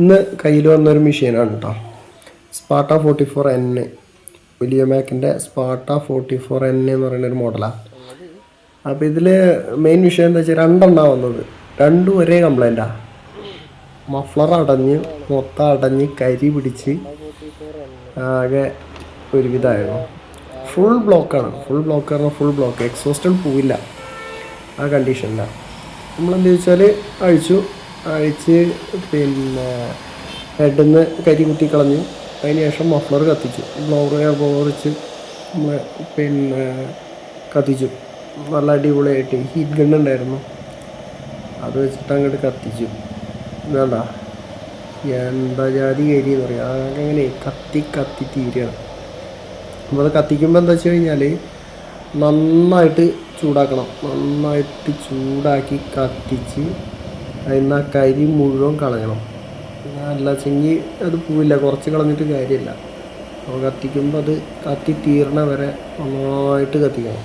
ഇന്ന് കയ്യിൽ വന്നൊരു മെഷീനാണ് കേട്ടോ. സ്പാർട്ട 44N, വിലിയമാക്കിൻ്റെ സ്പാർട്ട 44N എന്ന് പറയുന്നൊരു മോഡലാണ്. അപ്പോൾ ഇതിൽ മെയിൻ വിഷയം എന്താ വെച്ചാൽ രണ്ടെണ്ണമാണ് വന്നത്. രണ്ടും ഒരേ കംപ്ലൈൻറ്റാണ്. മഫ്ലർ അടഞ്ഞ് മൊത്തം അടഞ്ഞ് കരി പിടിച്ച് ആകെ ഒരുവിധമായിരുന്നു. ഫുൾ ബ്ലോക്കാണ്. ഫുൾ ബ്ലോക്ക് പറഞ്ഞാൽ ഫുൾ ബ്ലോക്ക്. എക്സോസ്റ്റഡ് പോവില്ല ആ കണ്ടീഷനിലാണ്. നമ്മളെന്താ വെച്ചാൽ അഴിച്ച് പിന്നെ ഹെഡിൽ നിന്ന് കരി കുത്തി കളഞ്ഞു. അതിന് ശേഷം മഫ്ലർ കത്തിച്ചു. ബ്ലോവർ വെച്ച് നമ്മൾ പിന്നെ കത്തിച്ചു. നല്ല അടിപൊളിയായിട്ട് ഹീറ്റ് ഗൺ ഉണ്ടായിരുന്നു, അത് വെച്ചിട്ട് അങ്ങോട്ട് കത്തിച്ചു. വേണ്ട എന്താ ജാതി കരി എന്ന് പറയാം. അങ്ങനെ കത്തി തീരുകയാണ്. അപ്പോൾ അത് കത്തിക്കുമ്പോൾ എന്താ വെച്ച് കഴിഞ്ഞാൽ നന്നായിട്ട് ചൂടാക്കണം. നന്നായിട്ട് ചൂടാക്കി കത്തിച്ച് അതിന് ആ കരി മുഴുവൻ കളയണം. അല്ല വെച്ചെങ്കിൽ അത് പോവില്ല, കുറച്ച് കളഞ്ഞിട്ട് കാര്യമില്ല. അപ്പോൾ കത്തിക്കുമ്പോൾ അത് കത്തി തീരണ വരെ നന്നായിട്ട് കത്തിക്കണം.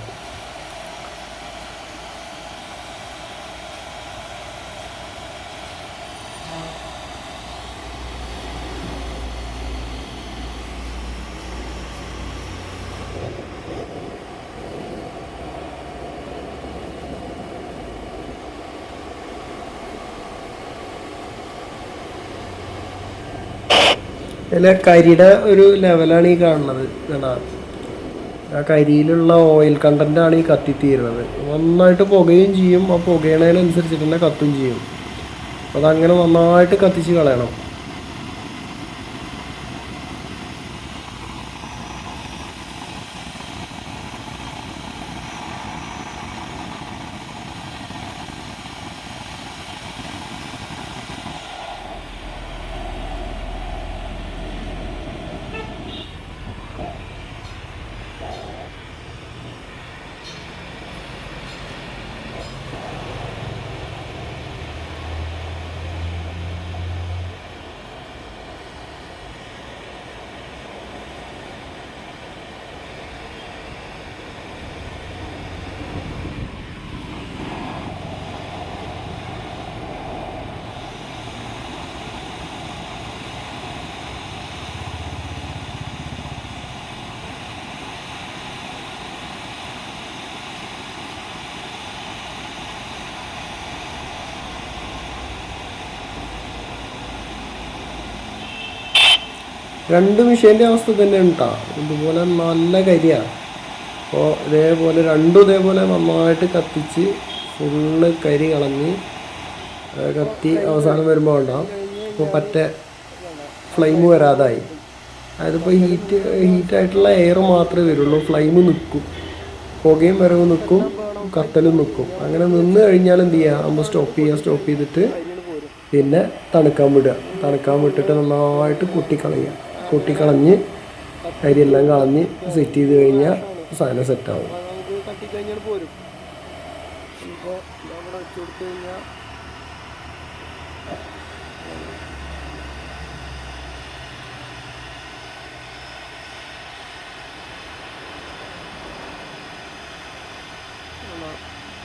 അതിലെ കരിയുടെ ഒരു ലെവലാണ് ഈ കാണുന്നത്. കേട്ടോ, ആ കരിയിലുള്ള ഓയിൽ കണ്ടൻ്റാണ് ഈ കത്തിത്തീരുന്നത്. നന്നായിട്ട് പുകയും ചെയ്യും. ആ പുകയണതിനനുസരിച്ചിട്ട് തന്നെ കത്തും ചെയ്യും. അതങ്ങനെ നന്നായിട്ട് കത്തിച്ച് കളയണം. രണ്ട് മെഷീൻ്റെ അവസ്ഥ തന്നെയാണ് കേട്ടോ. ഇതുപോലെ നല്ല കരിയാണ്. അപ്പോൾ രണ്ടും ഇതേപോലെ നന്നായിട്ട് കത്തിച്ച് ഫുള്ള് കരി കളഞ്ഞ് കത്തി അവസാനം വരുമ്പോൾ ഉണ്ടാവും. ഇപ്പോൾ പറ്റ ഫ്ലെയിം വരാതായി. അതിപ്പോൾ ഹീറ്റായിട്ടുള്ള എയർ മാത്രമേ വരുള്ളൂ. ഫ്ലെയിം നിൽക്കും, പുകയും വരവ് നിൽക്കും, കത്തലും നിൽക്കും. അങ്ങനെ നിന്ന് കഴിഞ്ഞാൽ എന്ത് ചെയ്യുക, നമ്മൾ സ്റ്റോപ്പ് ചെയ്തിട്ട് പിന്നെ തണുക്കാൻ വിട്ടിട്ട് നന്നായിട്ട് കൂട്ടിക്കളഞ്ഞ് അരിയെല്ലാം കളഞ്ഞ് സെറ്റ് ചെയ്ത് കഴിഞ്ഞാൽ സാധനം സെറ്റാവും.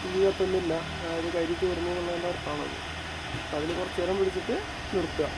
ഇത് കത്തുന്നില്ല, അതായത് കരി തീർന്നു എന്നുള്ളതിൻ്റെ അർത്ഥമാണത്. അതിൽ കുറച്ച് നേരം പിടിച്ചിട്ട് നിർത്തുക.